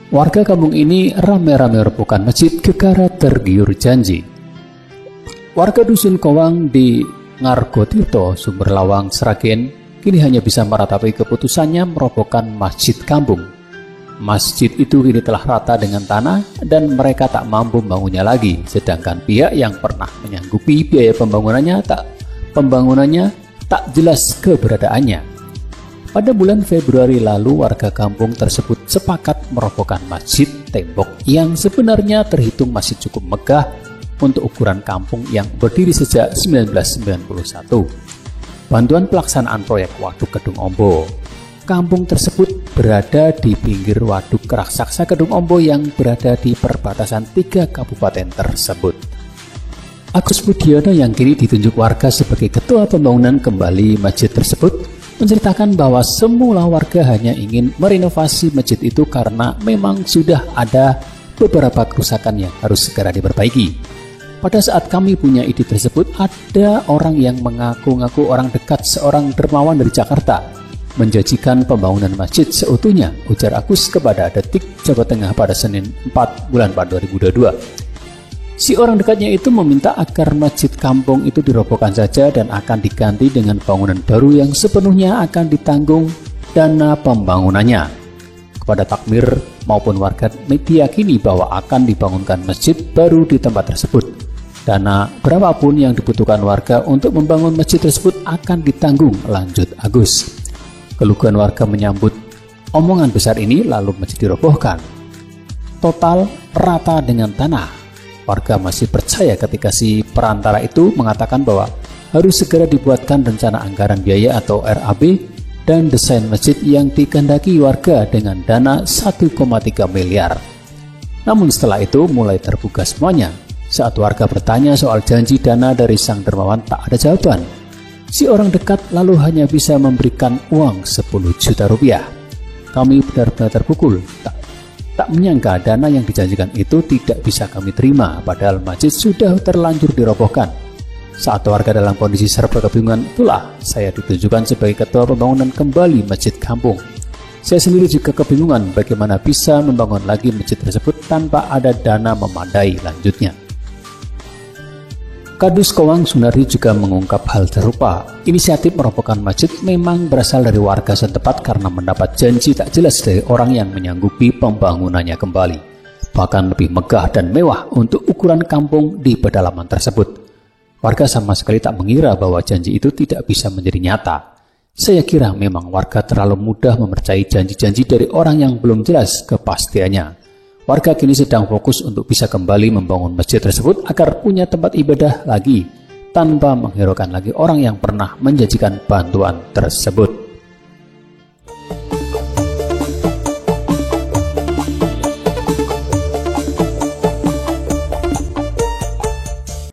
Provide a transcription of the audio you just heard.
Warga kampung ini rame-rame merobohkan masjid gara tergiur janji. Warga Dusun Kowang di Ngargotirto, Sumber Lawang, Sragen kini hanya bisa meratapi keputusannya merobohkan masjid kampung. Masjid itu kini telah rata dengan tanah dan mereka tak mampu membangunnya lagi, sedangkan pihak yang pernah menyanggupi biaya pembangunannya tak jelas keberadaannya. Pada bulan Februari lalu, warga kampung tersebut sepakat merobohkan masjid tembok yang sebenarnya terhitung masih cukup megah untuk ukuran kampung yang berdiri sejak 1991. Bantuan pelaksanaan proyek Waduk Kedung Ombo. Kampung tersebut berada di pinggir Waduk Raksasa Kedung Ombo yang berada di perbatasan 3 kabupaten tersebut. Agus Budiono yang kini ditunjuk warga sebagai ketua pembangunan kembali masjid tersebut menceritakan bahwa semula warga hanya ingin merenovasi masjid itu karena memang sudah ada beberapa kerusakan yang harus segera diperbaiki. Pada saat kami punya ide tersebut, ada orang yang mengaku-ngaku orang dekat seorang dermawan dari Jakarta menjanjikan pembangunan masjid seutuhnya, ujar Agus kepada Detik Jawa Tengah pada Senin 4 bulan 4 2022. Si orang dekatnya itu meminta agar masjid kampung itu dirobohkan saja dan akan diganti dengan bangunan baru yang sepenuhnya akan ditanggung dana pembangunannya. Kepada takmir maupun warga diyakini bahwa akan dibangunkan masjid baru di tempat tersebut. Dana berapapun yang dibutuhkan warga untuk membangun masjid tersebut akan ditanggung, lanjut Agus. Keluhan warga menyambut omongan besar ini lalu masjid dirobohkan total rata dengan tanah. Warga masih percaya ketika si perantara itu mengatakan bahwa harus segera dibuatkan rencana anggaran biaya atau RAB dan desain masjid yang dikehendaki warga dengan dana 1,3 miliar. Namun setelah itu mulai terbuka semuanya. Saat warga bertanya soal janji dana dari sang dermawan, tak ada jawaban. Si orang dekat lalu hanya bisa memberikan uang 10 juta rupiah. Kami benar-benar terpukul. Tak menyangka dana yang dijanjikan itu tidak bisa kami terima, padahal masjid sudah terlanjur dirobohkan. Saat warga dalam kondisi serba kebingungan, itulah saya ditunjukkan sebagai ketua pembangunan kembali masjid kampung. Saya sendiri juga kebingungan bagaimana bisa membangun lagi masjid tersebut tanpa ada dana memadai, lanjutnya. Kadus Kowang Sunardi juga mengungkap hal serupa. Inisiatif merobohkan masjid memang berasal dari warga setempat karena mendapat janji tak jelas dari orang yang menyanggupi pembangunannya kembali, bahkan lebih megah dan mewah untuk ukuran kampung di pedalaman tersebut. Warga sama sekali tak mengira bahwa janji itu tidak bisa menjadi nyata. Saya kira memang warga terlalu mudah mempercayai janji-janji dari orang yang belum jelas kepastiannya. Warga kini sedang fokus untuk bisa kembali membangun masjid tersebut agar punya tempat ibadah lagi tanpa menghiraukan lagi orang yang pernah menjanjikan bantuan tersebut.